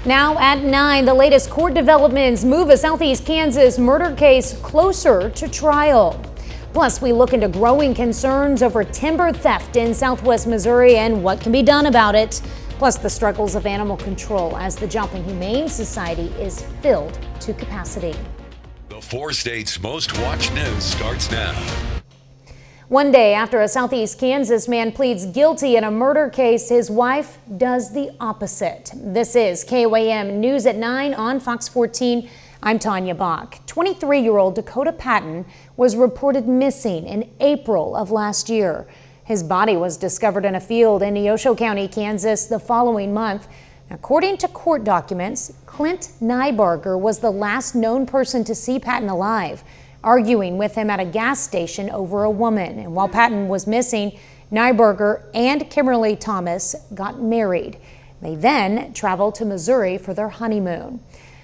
Now at 9, the latest court developments move a Southeast Kansas murder case closer to trial. Plus, we look into growing concerns over timber theft in Southwest Missouri and what can be done about it. Plus, the struggles of animal control as the Joplin Humane Society is filled to capacity. The 4 states' most watched news starts now. One day after a Southeast Kansas man pleads guilty in a murder case, his wife does the opposite. This is KOAM News at 9 on Fox 14. I'm Tanya Bach. 23-year-old Dakota Patton was reported missing in April of last year. His body was discovered in a field in Neosho County, Kansas the following month. According to court documents, Clint Nybarger was the last known person to see Patton alive, arguing with him at a gas station over a woman. And while Patton was missing, Nybarger and Kimberly Thomas got married. They then traveled to Missouri for their honeymoon.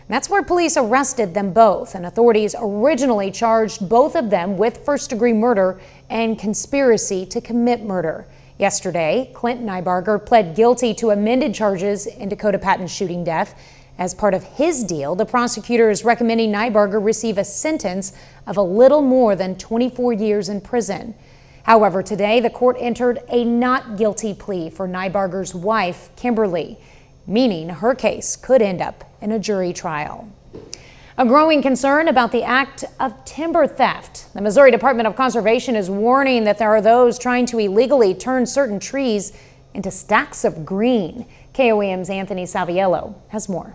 That's where police arrested them both, and authorities originally charged both of them with first-degree murder and conspiracy to commit murder. Yesterday, Clint Nybarger pled guilty to amended charges in Dakota Patton's shooting death. As part of his deal, the prosecutor is recommending Nybarger receive a sentence of a little more than 24 years in prison. However, today the court entered a not guilty plea for Nybarger's wife, Kimberly, meaning her case could end up in a jury trial. A growing concern about the act of timber theft. The Missouri Department of Conservation is warning that there are those trying to illegally turn certain trees into stacks of green. KOAM's Anthony Saviello has more.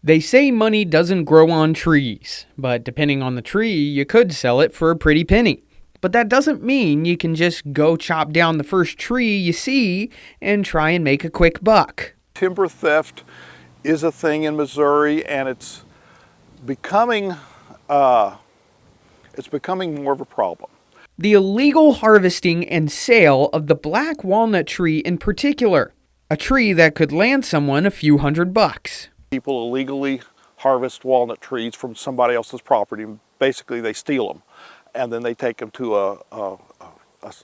They say money doesn't grow on trees, but depending on the tree, you could sell it for a pretty penny. But that doesn't mean you can just go chop down the first tree you see and try and make a quick buck. Timber theft is a thing in Missouri, and it's becoming more of a problem. The illegal harvesting and sale of the black walnut tree in particular, a tree that could land someone a few $100. People illegally harvest walnut trees from somebody else's property. Basically, they steal them, and then they take them to a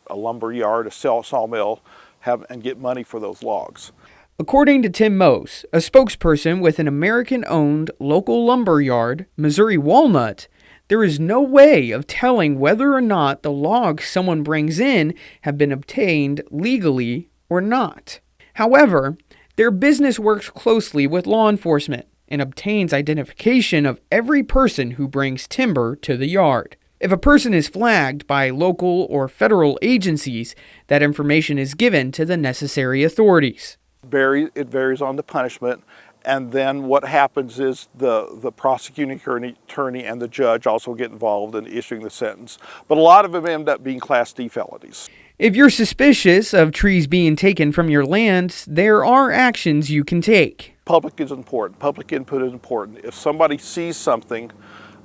lumber yard, a sawmill, and get money for those logs. According to Tim Mose, a spokesperson with an American-owned local lumber yard, Missouri Walnut, there is no way of telling whether or not the logs someone brings in have been obtained legally or not. However, their business works closely with law enforcement and obtains identification of every person who brings timber to the yard. If a person is flagged by local or federal agencies, that information is given to the necessary authorities. It varies on the punishment, and then what happens is the prosecuting attorney and the judge also get involved in issuing the sentence. But a lot of them end up being Class D felonies. If you're suspicious of trees being taken from your land, there are actions you can take. Public is important. Public input is important. If somebody sees something,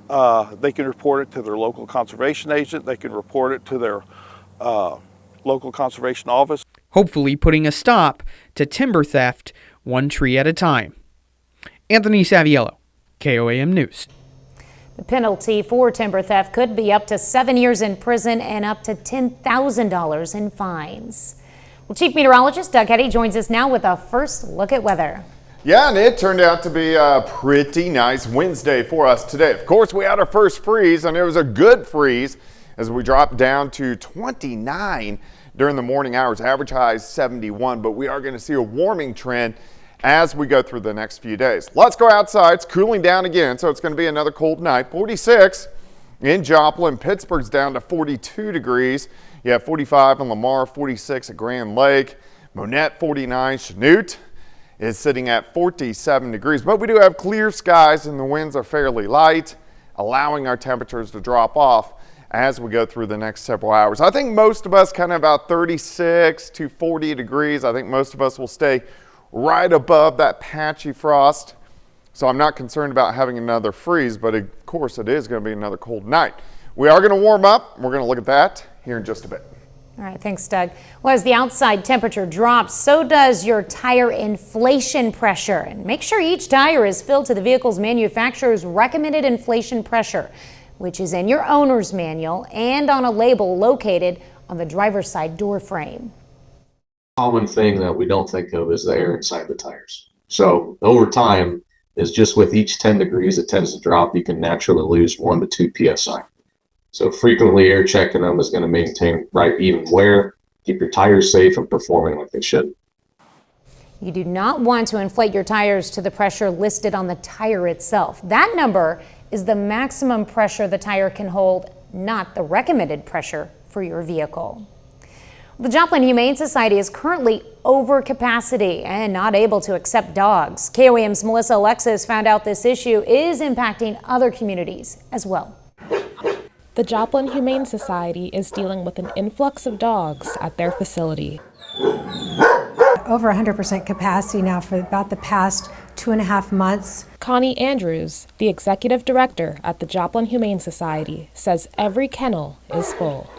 they can report it to their local conservation agent. They can report it to their local conservation office. Hopefully putting a stop to timber theft one tree at a time. Anthony Saviello, KOAM News. The penalty for timber theft could be up to 7 years in prison and up to $10,000 in fines. Well, Chief Meteorologist Doug Heddy joins us now with a first look at weather. Yeah, and it turned out to be a pretty nice Wednesday for us today. Of course, we had our first freeze, and it was a good freeze as we dropped down to 29 during the morning hours. Average high is 71, but we are going to see a warming trend as we go through the next few days. Let's go outside. It's cooling down again, so it's going to be another cold night. 46 in Joplin. Pittsburgh's down to 42 degrees. You have 45 in Lamar, 46 at Grand Lake. Monette, 49. Chanute is sitting at 47 degrees. But we do have clear skies, and the winds are fairly light, allowing our temperatures to drop off as we go through the next several hours. I think most of us kind of about 36 to 40 degrees. I think most of us will stay right above that patchy frost. So I'm not concerned about having another freeze, but of course it is going to be another cold night. We are going to warm up. We're going to look at that here in just a bit. All right, thanks, Doug. Well, as the outside temperature drops, so does your tire inflation pressure. And make sure each tire is filled to the vehicle's manufacturer's recommended inflation pressure, which is in your owner's manual and on a label located on the driver's side door frame. Common thing that we don't think of is the air inside the tires. So over time, is just with each 10 degrees it tends to drop, you can naturally lose 1 to 2 psi. So frequently air checking them is going to maintain right even wear, keep your tires safe and performing like they should. You do not want to inflate your tires to the pressure listed on the tire itself. That number is the maximum pressure the tire can hold, not the recommended pressure for your vehicle. The Joplin Humane Society is currently over capacity and not able to accept dogs. KOAM's Melissa Alexis found out this issue is impacting other communities as well. The Joplin Humane Society is dealing with an influx of dogs at their facility. Over 100% capacity now for about the past 2.5 months. Connie Andrews, the executive director at the Joplin Humane Society, says every kennel is full.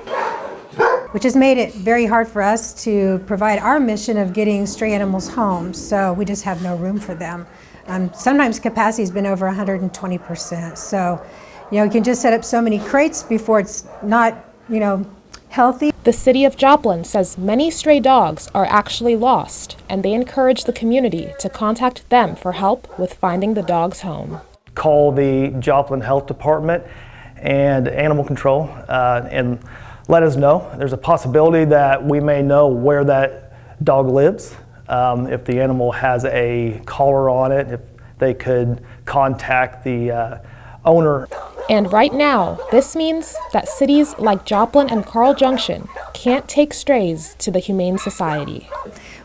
Which has made it very hard for us to provide our mission of getting stray animals home, so we just have no room for them. Sometimes capacity has been over 120%, so you can just set up so many crates before it's not, healthy. The city of Joplin says many stray dogs are actually lost, and they encourage the community to contact them for help with finding the dog's home. Call the Joplin Health Department and Animal Control and let us know. There's a possibility that we may know where that dog lives. If the animal has a collar on it, if they could contact the owner. And right now, this means that cities like Joplin and Carl Junction can't take strays to the Humane Society.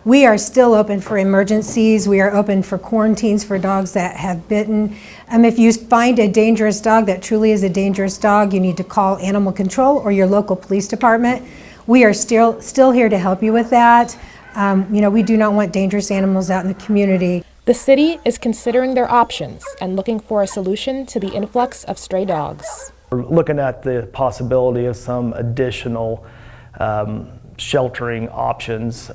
We are still open for emergencies. We are open for quarantines for dogs that have bitten. If you find a dangerous dog that truly is a dangerous dog, you need to call Animal Control or your local police department. We are still here to help you with that. We do not want dangerous animals out in the community. The city is considering their options and looking for a solution to the influx of stray dogs. We're looking at the possibility of some additional sheltering options,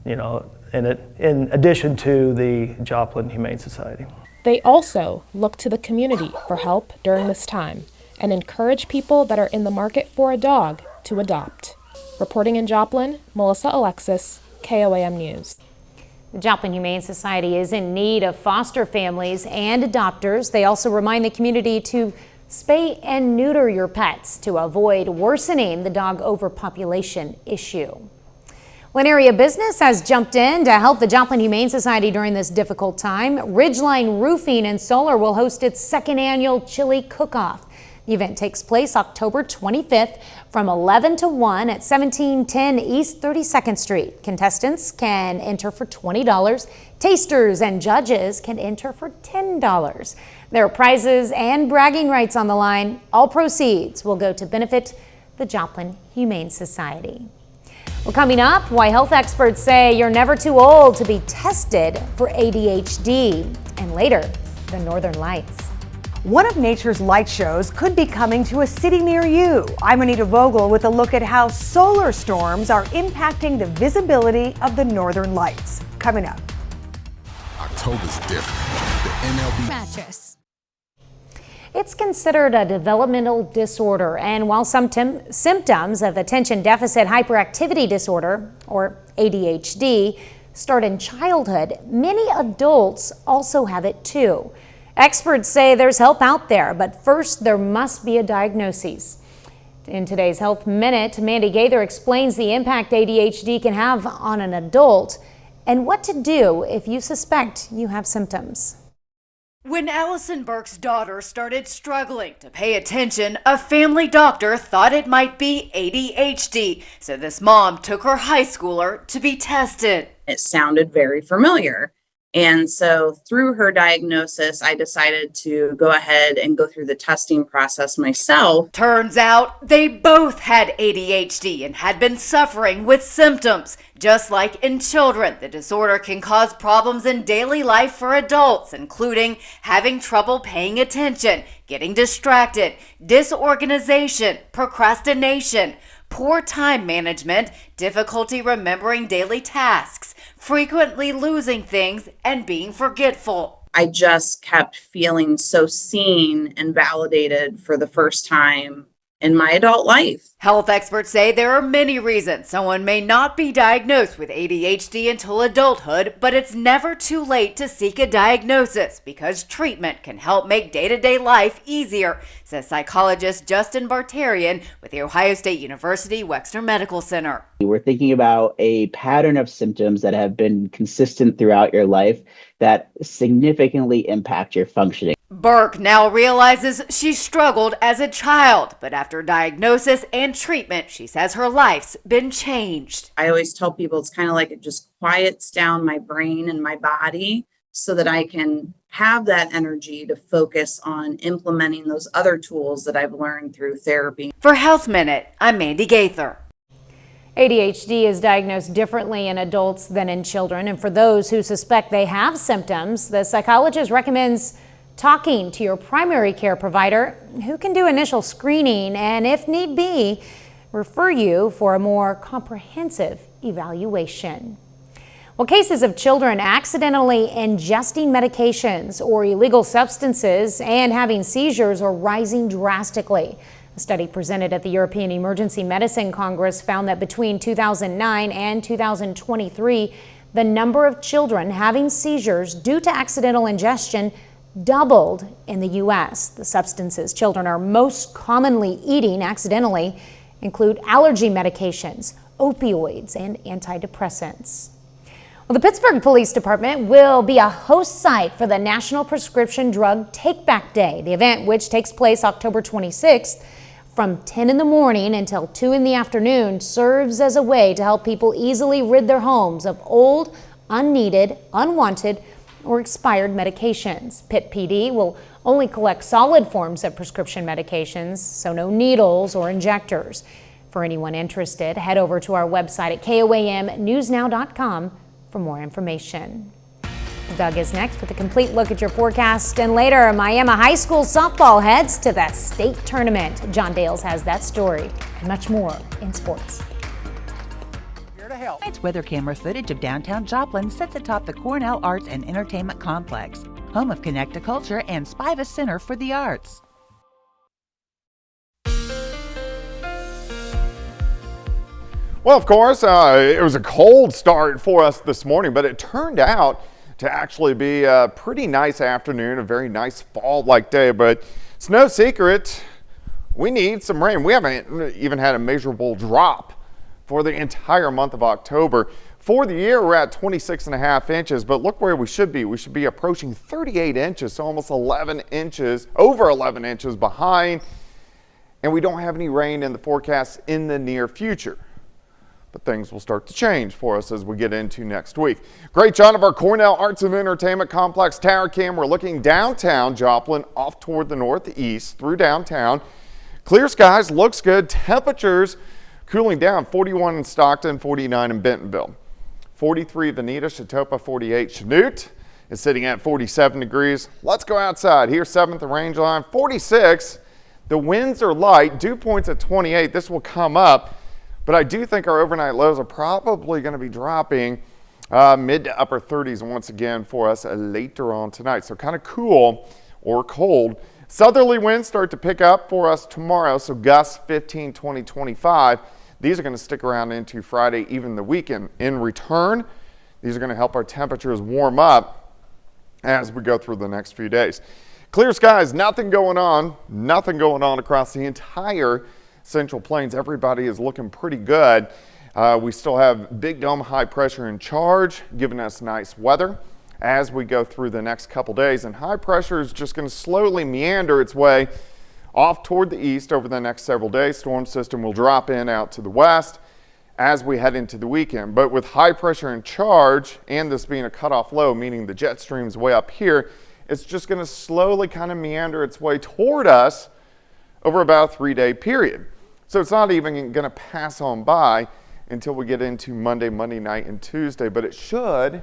in addition to the Joplin Humane Society. They also look to the community for help during this time and encourage people that are in the market for a dog to adopt. Reporting in Joplin, Melissa Alexis, KOAM News. The Joplin Humane Society is in need of foster families and adopters. They also remind the community to spay and neuter your pets to avoid worsening the dog overpopulation issue. One area business has jumped in to help the Joplin Humane Society during this difficult time. Ridgeline Roofing and Solar will host its second annual chili cook-off. The event takes place October 25th from 11 to 1 at 1710 East 32nd Street. Contestants can enter for $20. Tasters and judges can enter for $10. There are prizes and bragging rights on the line. All proceeds will go to benefit the Joplin Humane Society. Well, coming up, why health experts say you're never too old to be tested for ADHD. And later, the Northern Lights. One of nature's light shows could be coming to a city near you. I'm Anita Vogel with a look at how solar storms are impacting the visibility of the Northern Lights. Coming up. October's different. The MLB mattress. It's considered a developmental disorder, and while some symptoms of attention deficit hyperactivity disorder, or ADHD, start in childhood, many adults also have it too. Experts say there's help out there, but first there must be a diagnosis. In today's Health Minute, Mandy Gaither explains the impact ADHD can have on an adult and what to do if you suspect you have symptoms. When Allison Burke's daughter started struggling to pay attention, a family doctor thought it might be ADHD, so this mom took her high schooler to be tested. It sounded very familiar. And so through her diagnosis, I decided to go ahead and go through the testing process myself. Turns out they both had ADHD and had been suffering with symptoms. Just like in children, the disorder can cause problems in daily life for adults, including having trouble paying attention, getting distracted, disorganization, procrastination, poor time management, difficulty remembering daily tasks, frequently losing things, and being forgetful. I just kept feeling so seen and validated for the first time in my adult life. Health experts say there are many reasons someone may not be diagnosed with ADHD until adulthood, but it's never too late to seek a diagnosis because treatment can help make day-to-day life easier, says psychologist Justin Bartarian with the Ohio State University Wexner Medical Center. We're thinking about a pattern of symptoms that have been consistent throughout your life that significantly impact your functioning. Burke now realizes she struggled as a child, but after diagnosis and treatment, she says her life's been changed. I always tell people it's kind of like it just quiets down my brain and my body so that I can have that energy to focus on implementing those other tools that I've learned through therapy. For Health Minute, I'm Mandy Gaither. ADHD is diagnosed differently in adults than in children, and for those who suspect they have symptoms, the psychologist recommends talking to your primary care provider, who can do initial screening and, if need be, refer you for a more comprehensive evaluation. Well, cases of children accidentally ingesting medications or illegal substances and having seizures are rising drastically. A study presented at the European Emergency Medicine Congress found that between 2009 and 2023, the number of children having seizures due to accidental ingestion doubled in the U.S. The substances children are most commonly eating accidentally include allergy medications, opioids, and antidepressants. Well, the Pittsburgh Police Department will be a host site for the National Prescription Drug Take-Back Day. The event, which takes place October 26th from 10 in the morning until 2 in the afternoon, serves as a way to help people easily rid their homes of old, unneeded, unwanted, or expired medications. Pitt PD will only collect solid forms of prescription medications, so no needles or injectors. For anyone interested, head over to our website at KOAMnewsnow.com for more information. Doug is next with a complete look at your forecast, and later, Miami High School softball heads to that state tournament. John Dales has that story and much more in sports. Tonight's weather camera footage of downtown Joplin sits atop the Cornell Arts and Entertainment Complex, home of Connect-A-Culture and Spiva Center for the Arts. Well, of course, it was a cold start for us this morning, but it turned out to actually be a pretty nice afternoon, a very nice fall-like day, but it's no secret we need some rain. We haven't even had a measurable drop for the entire month of October. For the year, we're at 26.5 inches, but look where we should be. We should be approaching 38 inches, so almost 11 inches, over 11 inches behind, and we don't have any rain in the forecast in the near future. But things will start to change for us as we get into next week. Great shot of our Cornell Arts and Entertainment Complex tower cam. We're looking downtown Joplin, off toward the northeast through downtown. Clear skies, looks good. Temperatures cooling down, 41 in Stockton, 49 in Bentonville. 43 Veneta, Chautauqua, 48 Chanute is sitting at 47 degrees. Let's go outside. Here's 7th and Range Line, 46. The winds are light, dew points at 28. This will come up, but I do think our overnight lows are probably going to be dropping mid to upper 30s once again for us later on tonight. So kind of cool or cold. Southerly winds start to pick up for us tomorrow, so gusts 15, 20, 25. These are going to stick around into Friday, even the weekend. In return, these are going to help our temperatures warm up as we go through the next few days. Clear skies, nothing going on across the entire Central Plains. Everybody is looking pretty good. We still have big dome high pressure in charge, giving us nice weather as we go through the next couple days, and high pressure is just going to slowly meander its way off toward the east over the next several days. Storm system will drop in out to the west as we head into the weekend. But with high pressure in charge and this being a cutoff low, meaning the jet stream's way up here, it's just going to slowly kind of meander its way toward us over about a 3-day period. So it's not even going to pass on by until we get into Monday night, and Tuesday, but it should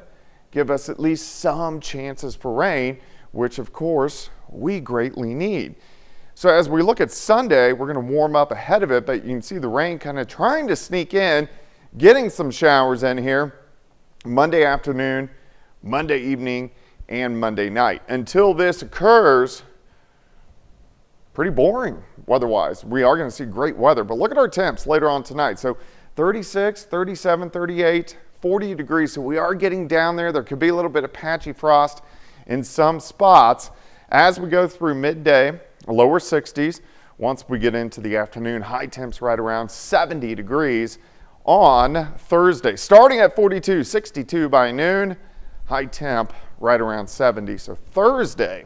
give us at least some chances for rain, which of course we greatly need. So as we look at Sunday, we're going to warm up ahead of it, but you can see the rain kind of trying to sneak in, getting some showers in here Monday afternoon, Monday evening, and Monday night. Until this occurs, pretty boring weather-wise. We are going to see great weather, but look at our temps later on tonight. So 36, 37, 38, 40 degrees. So we are getting down there. There could be a little bit of patchy frost in some spots as we go through midday, lower 60s. Once we get into the afternoon, high temps right around 70 degrees on Thursday. Starting at 42, 62 by noon, high temp right around 70. So Thursday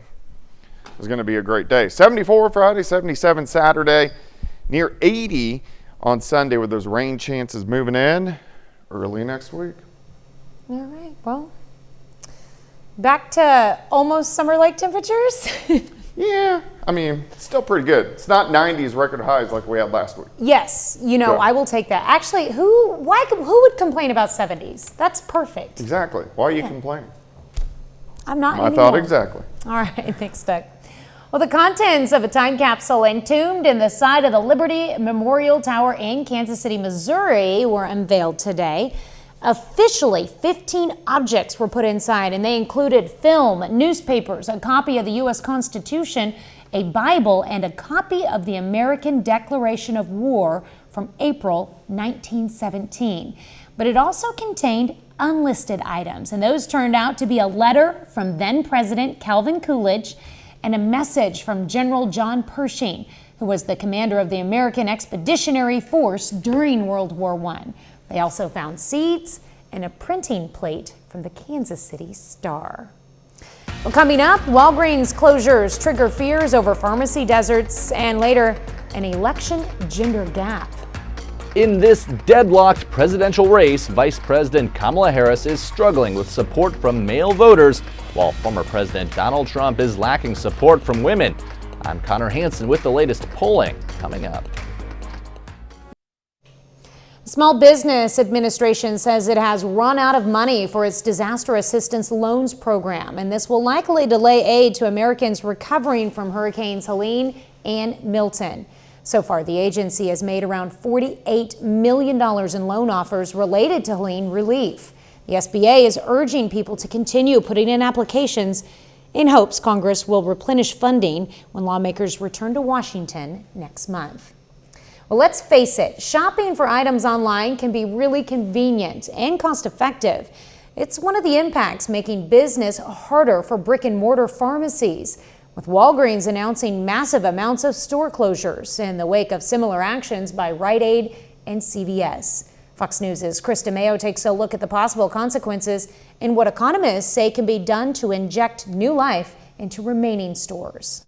is going to be a great day. 74 Friday, 77 Saturday, near 80 on Sunday with those rain chances moving in early next week. All right, well, back to almost summer-like temperatures. Yeah, I mean, it's still pretty good. It's not 90s record highs like we had last week. Yes, you know, I will take that. Actually, who would complain about 70s? That's perfect. Exactly. Why are you complaining? I'm not I anymore. thought exactly. All right, thanks, Doug. Well, the contents of a time capsule entombed in the side of the Liberty Memorial Tower in Kansas City, Missouri were unveiled today. Officially, 15 objects were put inside, and they included film, newspapers, a copy of the U.S. Constitution, a Bible, and a copy of the American Declaration of War from April 1917. But it also contained unlisted items, and those turned out to be a letter from then-President Calvin Coolidge and a message from General John Pershing, who was the commander of the American Expeditionary Force during World War I. They also found seeds and a printing plate from the Kansas City Star. Well, coming up, Walgreens closures trigger fears over pharmacy deserts, and later, an election gender gap. In this deadlocked presidential race, Vice President Kamala Harris is struggling with support from male voters, while former President Donald Trump is lacking support from women. I'm Connor Hansen with the latest polling coming up. Small Business Administration says it has run out of money for its disaster assistance loans program, and this will likely delay aid to Americans recovering from Hurricanes Helene and Milton. So far, the agency has made around $48 million in loan offers related to Helene relief. The SBA is urging people to continue putting in applications in hopes Congress will replenish funding when lawmakers return to Washington next month. Well, let's face it, shopping for items online can be really convenient and cost-effective. It's one of the impacts making business harder for brick-and-mortar pharmacies, with Walgreens announcing massive amounts of store closures in the wake of similar actions by Rite Aid and CVS. Fox News' Chris DeMeo takes a look at the possible consequences and what economists say can be done to inject new life into remaining stores.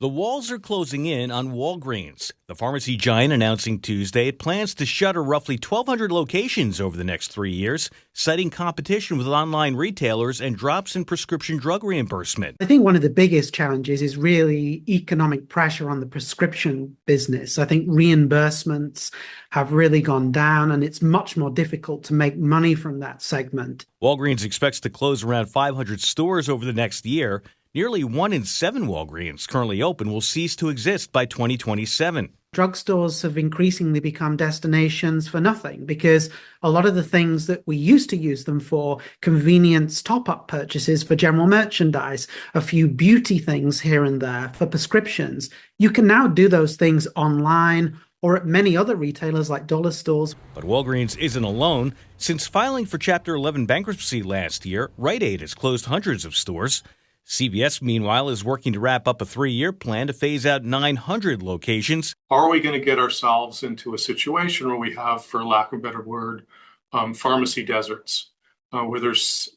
The walls are closing in on Walgreens. The pharmacy giant announcing Tuesday it plans to shutter roughly 1,200 locations over the next 3 years, citing competition with online retailers and drops in prescription drug reimbursement. I think one of the biggest challenges is really economic pressure on the prescription business. I think reimbursements have really gone down, and it's much more difficult to make money from that segment. Walgreens expects to close around 500 stores over the next year. Nearly 1 in 7 Walgreens currently open will cease to exist by 2027. Drugstores have increasingly become destinations for nothing because a lot of the things that we used to use them for, convenience top-up purchases for general merchandise, a few beauty things here and there for prescriptions, you can now do those things online or at many other retailers like dollar stores. But Walgreens isn't alone. Since filing for Chapter 11 bankruptcy last year, Rite Aid has closed hundreds of stores. CVS, meanwhile, is working to wrap up a 3-year plan to phase out 900 locations. Are we going to get ourselves into a situation where we have, for lack of a better word, pharmacy deserts, where there's,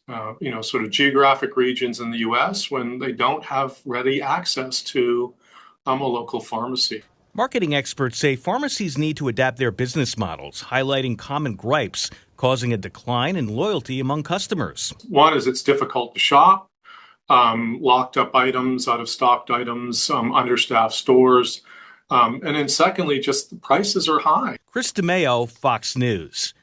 sort of geographic regions in the U.S. when they don't have ready access to a local pharmacy? Marketing experts say pharmacies need to adapt their business models, highlighting common gripes, causing a decline in loyalty among customers. One is it's difficult to shop. Locked up items, out of stocked items, understaffed stores. And then secondly, just the prices are high. Chris DeMeo, Fox News.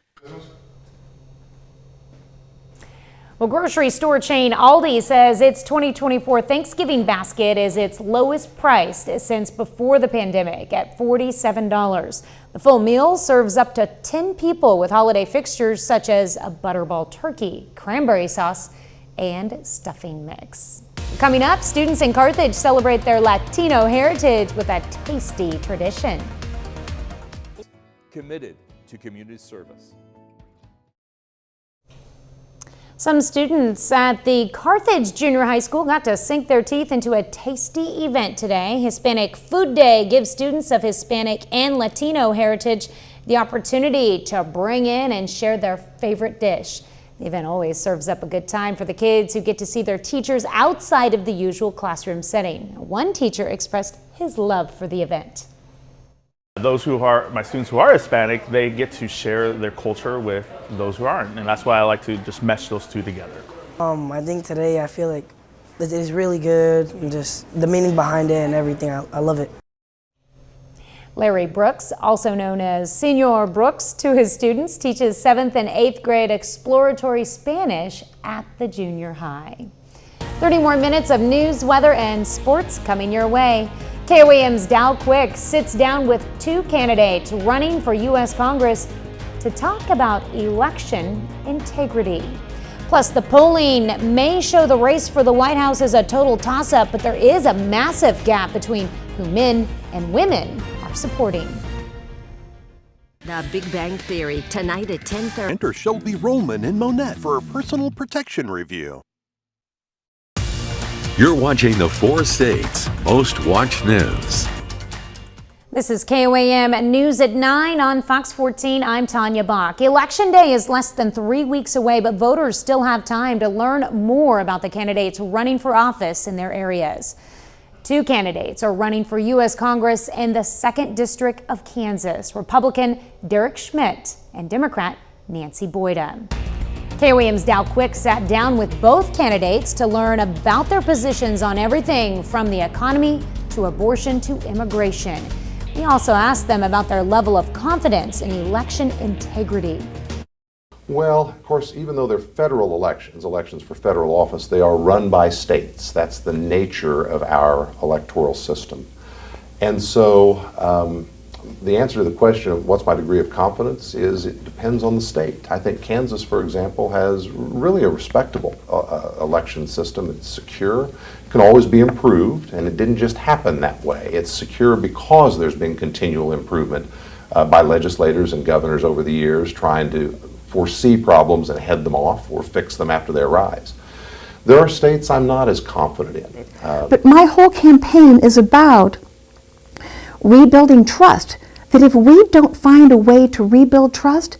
Well, grocery store chain Aldi says its 2024 Thanksgiving basket is its lowest priced since before the pandemic at $47. The full meal serves up to 10 people with holiday fixtures such as a butterball turkey, cranberry sauce, and stuffing mix. Coming up, students in Carthage celebrate their Latino heritage with a tasty tradition. Committed to community service. Some students at the Carthage Junior High School got to sink their teeth into a tasty event today. Hispanic Food Day gives students of Hispanic and Latino heritage the opportunity to bring in and share their favorite dish. The event always serves up a good time for the kids who get to see their teachers outside of the usual classroom setting. One teacher expressed his love for the event. Those who are my students who are Hispanic, they get to share their culture with those who aren't, and that's why I like to just mesh those two together. I think today I feel like it is really good, and just the meaning behind it and everything. I love it. Larry Brooks, also known as Senor Brooks to his students, teaches 7th and 8th grade exploratory Spanish at the junior high. 30 more minutes of news, weather, and sports coming your way. KOAM's Dow Quick sits down with two candidates running for U.S. Congress to talk about election integrity. Plus, the polling may show the race for the White House is a total toss-up, but there is a massive gap between who men and women are supporting. The Big Bang Theory, tonight at 10:30. Enter Shelby Rollman and Monette for a personal protection review. You're watching the 4 states' most watched news. This is KOAM News at 9 on Fox 14. I'm Tanya Bach. Election Day is less than 3 weeks away, but voters still have time to learn more about the candidates running for office in their areas. 2 candidates are running for U.S. Congress in the 2nd District of Kansas, Republican Derek Schmidt and Democrat Nancy Boyda. KOAM's Dow Quick sat down with both candidates to learn about their positions on everything from the economy to abortion to immigration. We also asked them about their level of confidence in election integrity. Well, of course, even though they're federal elections for federal office, they are run by states. That's the nature of our electoral system. And so the answer to the question of what's my degree of confidence is it depends on the state. I think Kansas, for example, has really a respectable election system. It's secure, it can always be improved, and it didn't just happen that way. It's secure because there's been continual improvement by legislators and governors over the years trying to foresee problems and head them off or fix them after they arise. There are states I'm not as confident in. But my whole campaign is about rebuilding trust. That if we don't find a way to rebuild trust,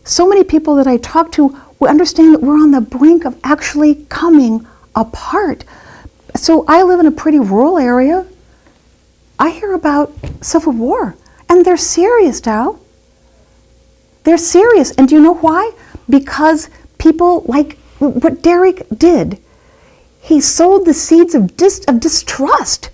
so many people that I talk to will understand that we're on the brink of actually coming apart. So I live in a pretty rural area. I hear about civil war, and they're serious, Dow. They're serious. And do you know why? Because people like what Derek did. He sowed the seeds of distrust.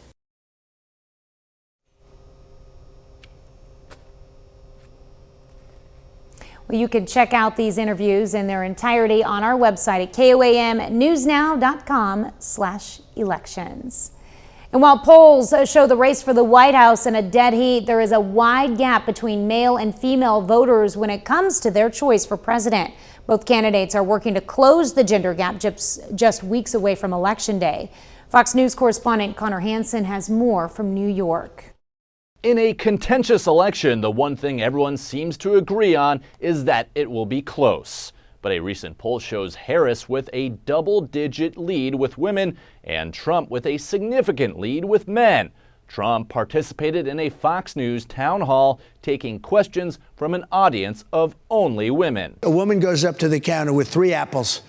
Well, you can check out these interviews in their entirety on our website at koamnewsnow.com/elections. And while polls show the race for the White House in a dead heat, there is a wide gap between male and female voters when it comes to their choice for president. Both candidates are working to close the gender gap just weeks away from Election Day. Fox News correspondent Connor Hansen has more from New York. In a contentious election, the one thing everyone seems to agree on is that it will be close. But a recent poll shows Harris with a double-digit lead with women and Trump with a significant lead with men. Trump participated in a Fox News town hall taking questions from an audience of only women. A woman goes up to the counter with 3 apples,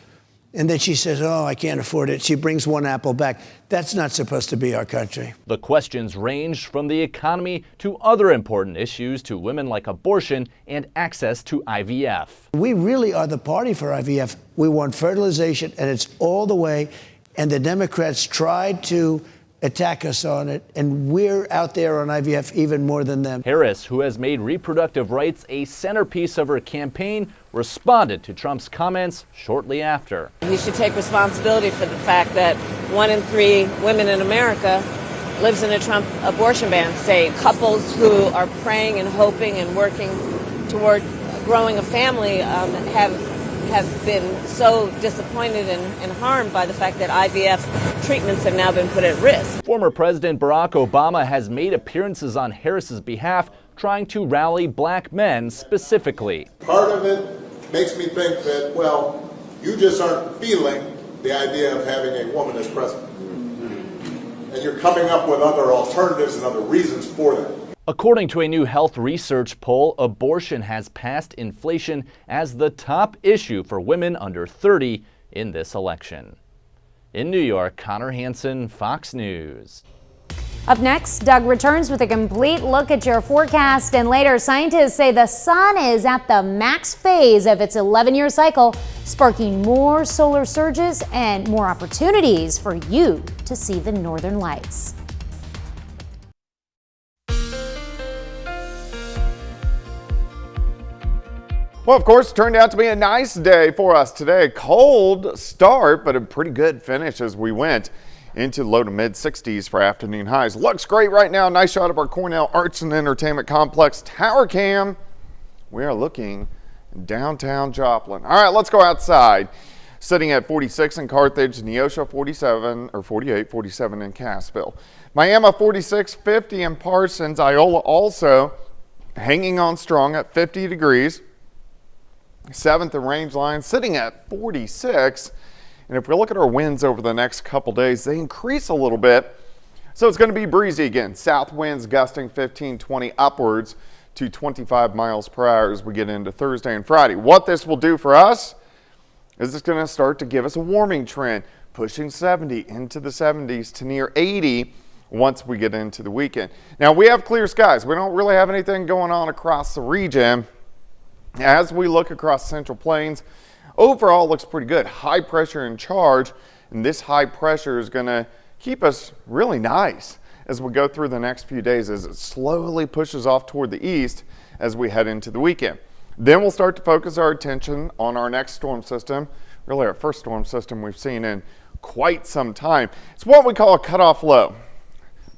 and then she says, "Oh, I can't afford it." She brings 1 apple back. That's not supposed to be our country. The questions ranged from the economy to other important issues to women like abortion and access to IVF. We really are the party for IVF. We want fertilization, and it's all the way. And the Democrats tried to attack us on it, and we're out there on IVF even more than them. Harris, who has made reproductive rights a centerpiece of her campaign, responded to Trump's comments shortly after. You should take responsibility for the fact that 1 in 3 women in America lives in a Trump abortion ban state. Couples who are praying and hoping and working toward growing a family have have been so disappointed and harmed by the fact that IVF treatments have now been put at risk. Former President Barack Obama has made appearances on Harris's behalf, trying to rally black men specifically. Part of it makes me think that, well, you just aren't feeling the idea of having a woman as president. And you're coming up with other alternatives and other reasons for that. According to a new health research poll, abortion has passed inflation as the top issue for women under 30 in this election. In New York, Connor Hansen, Fox News. Up next, Doug returns with a complete look at your forecast, and later scientists say the sun is at the max phase of its 11-year cycle, sparking more solar surges and more opportunities for you to see the northern lights. Well, of course, it turned out to be a nice day for us today. Cold start, but a pretty good finish as we went into low to mid 60s for afternoon highs. Looks great right now. Nice shot of our Cornell Arts and Entertainment Complex tower cam. We are looking downtown Joplin. All right, let's go outside. Sitting at 46 in Carthage, Neosho 47 in Cassville. Miami 46, 50 in Parsons. Iola also hanging on strong at 50 degrees. 7th in Rangeline sitting at 46. And if we look at our winds over the next couple days, they increase a little bit. So it's going to be breezy again. South winds gusting 15, 20 upwards to 25 miles per hour as we get into Thursday and Friday. What this will do for us is it's going to start to give us a warming trend, pushing 70 into the 70s to near 80 once we get into the weekend. Now we have clear skies. We don't really have anything going on across the region. As we look across Central Plains, overall looks pretty good. High pressure in charge, and this high pressure is going to keep us really nice as we go through the next few days as it slowly pushes off toward the east as we head into the weekend. Then we'll start to focus our attention on our next storm system, really our first storm system we've seen in quite some time. It's what we call a cutoff low.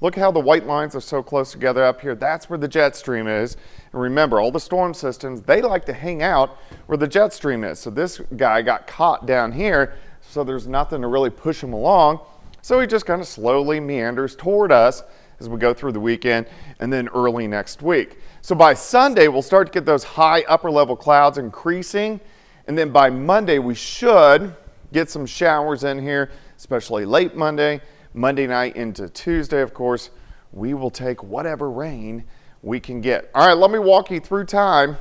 Look how the white lines are so close together up here. That's where the jet stream is. And remember, all the storm systems, they like to hang out where the jet stream is. So this guy got caught down here, so there's nothing to really push him along. So he just kind of slowly meanders toward us as we go through the weekend and then early next week. So by Sunday, we'll start to get those high upper level clouds increasing. And then by Monday, we should get some showers in here, especially late Monday night into Tuesday. Of course, we will take whatever rain we can get. All right, let me walk you through time.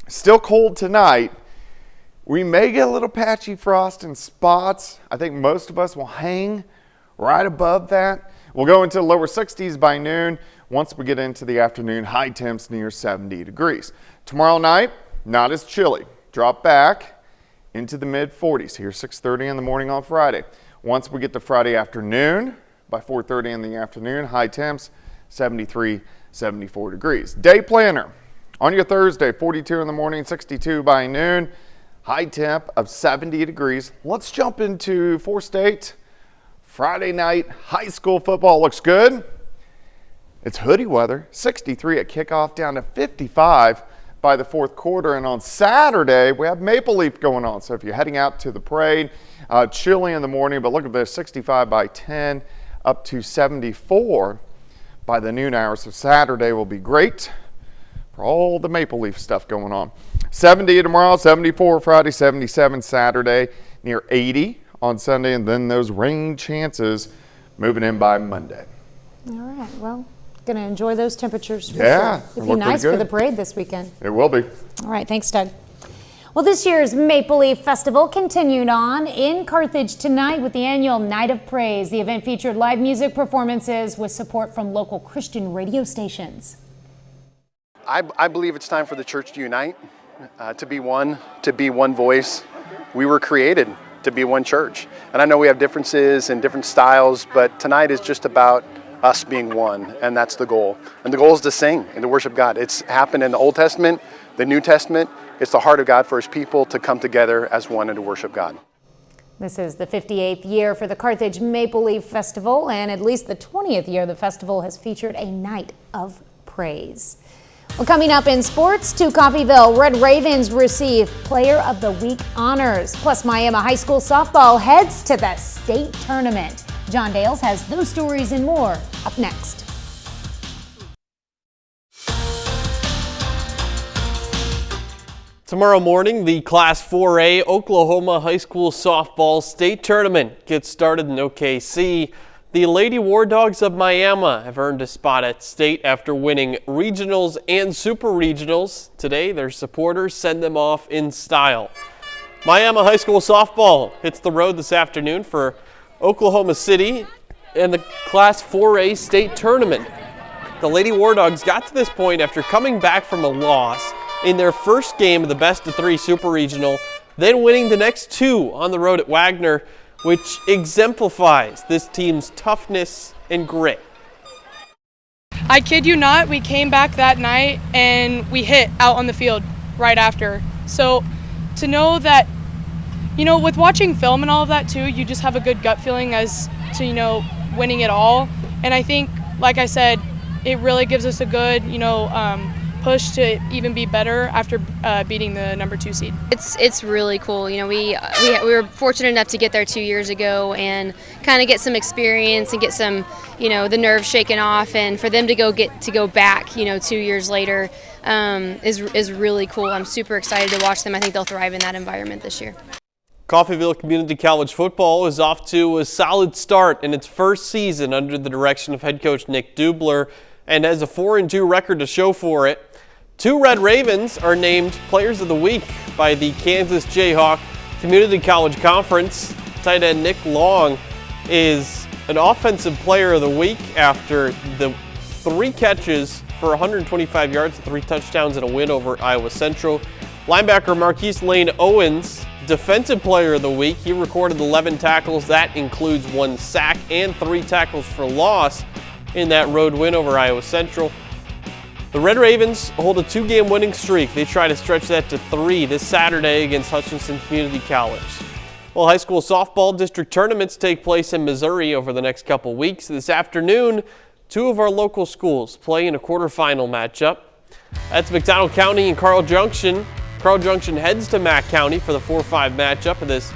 Still cold tonight. We may get a little patchy frost in spots. I think most of us will hang right above that. We'll go into lower 60s by noon. Once we get into the afternoon, high temps near 70 degrees. Tomorrow night, not as chilly. Drop back into the mid 40s here 6:30 in the morning on Friday. Once we get to Friday afternoon, by 4:30 in the afternoon, high temps 73, 74 degrees. Day planner on your Thursday, 42 in the morning, 62 by noon, high temp of 70 degrees. Let's jump into 4-state. Friday night, high school football looks good. It's hoodie weather, 63 at kickoff, down to 55 by the fourth quarter. And on Saturday, we have Maple Leaf going on. So if you're heading out to the parade, chilly in the morning, but look at this, 65 by 10, up to 74 by the noon hour. So Saturday will be great for all the Maple Leaf stuff going on. 70 tomorrow, 74 Friday, 77 Saturday, near 80 on Sunday, and then those rain chances moving in by Monday. All right, well, going to enjoy those temperatures. Yeah, sure. It'll be nice for the parade this weekend. It will be. All right, thanks, Doug. Well, this year's Maple Leaf Festival continued on in Carthage tonight with the annual Night of Praise. The event featured live music performances with support from local Christian radio stations. I believe it's time for the church to unite, to be one voice. We were created to be one church. And I know we have differences and different styles, but tonight is just about us being one, and that's the goal. And the goal is to sing and to worship God. It's happened in the Old Testament, the New Testament. It's the heart of God for his people to come together as one and to worship God. This is the 58th year for the Carthage Maple Leaf Festival, and at least the 20th year the festival has featured a night of praise. Well, coming up in sports, to Coffeyville, Red Ravens receive Player of the Week honors. Plus, Miami High School softball heads to the state tournament. John Dales has those stories and more up next. Tomorrow morning, the Class 4A Oklahoma High School softball state tournament gets started in OKC. The Lady War Dogs of Miami have earned a spot at state after winning regionals and super regionals. Today, their supporters send them off in style. Miami High School softball hits the road this afternoon for Oklahoma City and the Class 4A state tournament. The Lady War Dogs got to this point after coming back from a loss in their first game of the best-of-3 super regional, then winning the next two on the road at Wagner, which exemplifies this team's toughness and grit. I kid you not, we came back that night and we hit out on the field right after. So to know that, with watching film and all of that too, you just have a good gut feeling as to, winning it all. And I think, like I said, it really gives us a good, push to even be better after beating the number 2 seed. It's really cool. We were fortunate enough to get there 2 years ago and kind of get some experience and get some, the nerves shaken off, and for them to go back, 2 years later is really cool. I'm super excited to watch them. I think they'll thrive in that environment this year. Coffeyville Community College football is off to a solid start in its first season under the direction of head coach Nick Dubler, and has a 4-2 record to show for it. 2 Red Ravens are named Players of the Week by the Kansas Jayhawk Community College Conference. Tight end Nick Long is an Offensive Player of the Week after the 3 catches for 125 yards and 3 touchdowns in a win over Iowa Central. Linebacker Marquise Lane Owens, Defensive Player of the Week. He recorded 11 tackles. That includes 1 sack and 3 tackles for loss in that road win over Iowa Central. The Red Ravens hold a 2-game winning streak. They try to stretch that to 3 this Saturday against Hutchinson Community College. Well, high school softball district tournaments take place in Missouri over the next couple weeks. This afternoon, 2 of our local schools play in a quarterfinal matchup. That's McDonald County and Carl Junction. Carl Junction heads to Mack County for the 4-5 matchup of this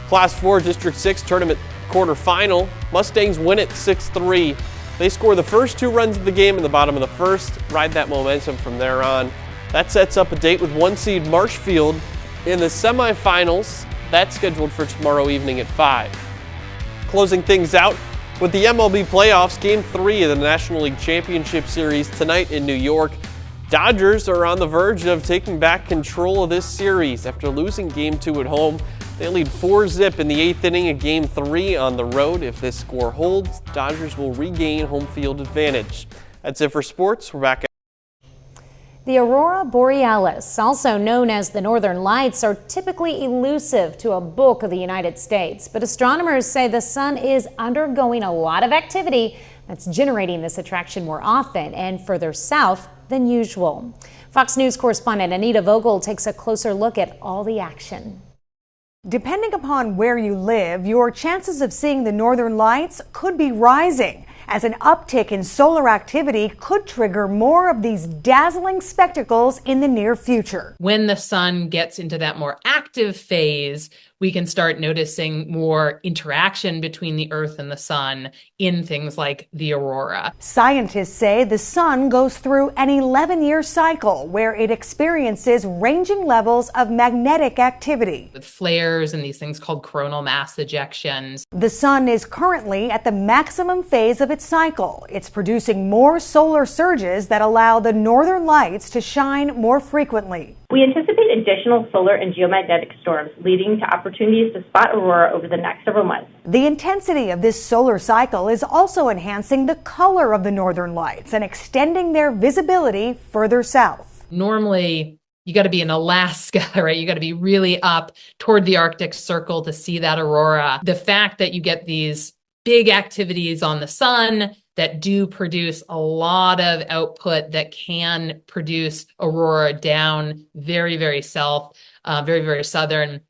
Class 4 District 6 tournament quarterfinal. Mustangs win it 6-3. They score the first 2 runs of the game in the bottom of the first, ride that momentum from there on. That sets up a date with 1 seed Marshfield in the semifinals. That's scheduled for tomorrow evening at 5. Closing things out with the MLB playoffs, Game 3 of the National League Championship Series tonight in New York. Dodgers are on the verge of taking back control of this series after losing Game 2 at home. They lead 4-0 in the 8th inning of Game 3 on the road. If this score holds, Dodgers will regain home field advantage. That's it for sports. We're back. The aurora borealis, also known as the northern lights, are typically elusive to a bulk of the United States. But astronomers say the sun is undergoing a lot of activity that's generating this attraction more often and further south than usual. Fox News correspondent Anita Vogel takes a closer look at all the action. Depending upon where you live, your chances of seeing the northern lights could be rising, as an uptick in solar activity could trigger more of these dazzling spectacles in the near future. When the sun gets into that more active phase, we can start noticing more interaction between the Earth and the sun in things like the aurora. Scientists say the sun goes through an 11-year cycle where it experiences ranging levels of magnetic activity, with flares and these things called coronal mass ejections. The sun is currently at the maximum phase of its cycle. It's producing more solar surges that allow the northern lights to shine more frequently. We anticipate additional solar and geomagnetic storms leading to opportunities to spot aurora over the next several months. The intensity of this solar cycle is also enhancing the color of the northern lights and extending their visibility further south. Normally, you got to be in Alaska, right? You got to be really up toward the Arctic Circle to see that aurora. The fact that you get these big activities on the sun that do produce a lot of output that can produce aurora down very, very south, very, very southern.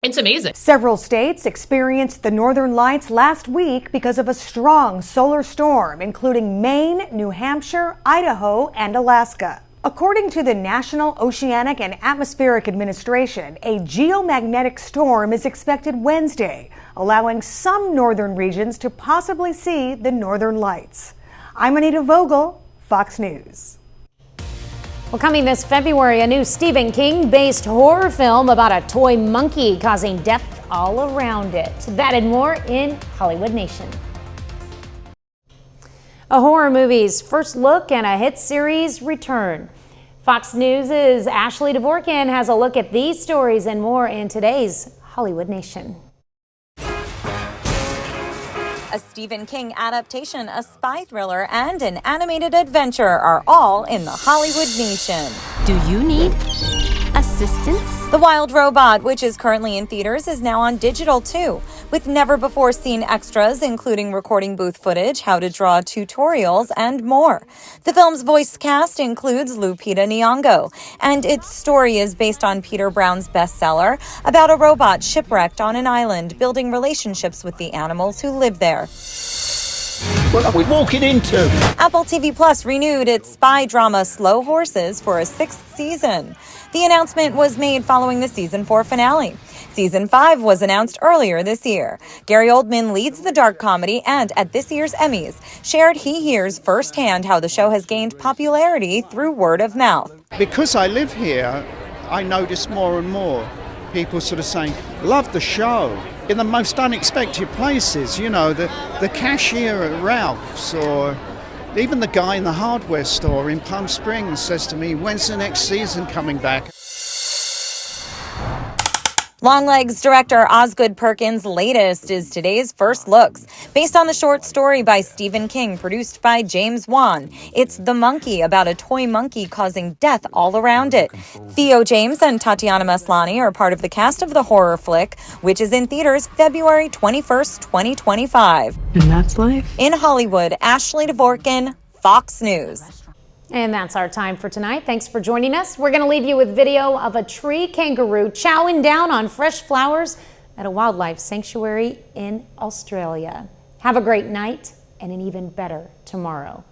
It's amazing. Several states experienced the northern lights last week because of a strong solar storm, including Maine, New Hampshire, Idaho, and Alaska. According to the National Oceanic and Atmospheric Administration, a geomagnetic storm is expected Wednesday, allowing some northern regions to possibly see the northern lights. I'm Anita Vogel, Fox News. Well, coming this February, a new Stephen King-based horror film about a toy monkey causing death all around it. That and more in Hollywood Nation. A horror movie's first look and a hit series return. Fox News' Ashley Dvorkin has a look at these stories and more in today's Hollywood Nation. A Stephen King adaptation, a spy thriller, and an animated adventure are all in the Hollywood Nation. Do you need assistance? The Wild Robot, which is currently in theaters, is now on digital too, with never-before-seen extras, including recording booth footage, how to draw tutorials, and more. The film's voice cast includes Lupita Nyong'o, and its story is based on Peter Brown's bestseller about a robot shipwrecked on an island, building relationships with the animals who live there. What are we walking into? Apple TV Plus renewed its spy drama Slow Horses for a 6th season. The announcement was made following the season 4 finale. Season 5 was announced earlier this year. Gary Oldman leads the dark comedy and, at this year's Emmys, shared he hears firsthand how the show has gained popularity through word of mouth. Because I live here, I notice more and more people sort of saying, love the show, in the most unexpected places. You know, the cashier at Ralph's, or even the guy in the hardware store in Palm Springs says to me, when's the next season coming back? Longlegs director Osgood Perkins' latest is today's First Looks, based on the short story by Stephen King, produced by James Wan. It's The Monkey, about a toy monkey causing death all around it. Theo James and Tatiana Maslany are part of the cast of the horror flick, which is in theaters February 21st, 2025. And that's life. In Hollywood, Ashley Dvorkin, Fox News. And that's our time for tonight. Thanks for joining us. We're going to leave you with video of a tree kangaroo chowing down on fresh flowers at a wildlife sanctuary in Australia. Have a great night and an even better tomorrow.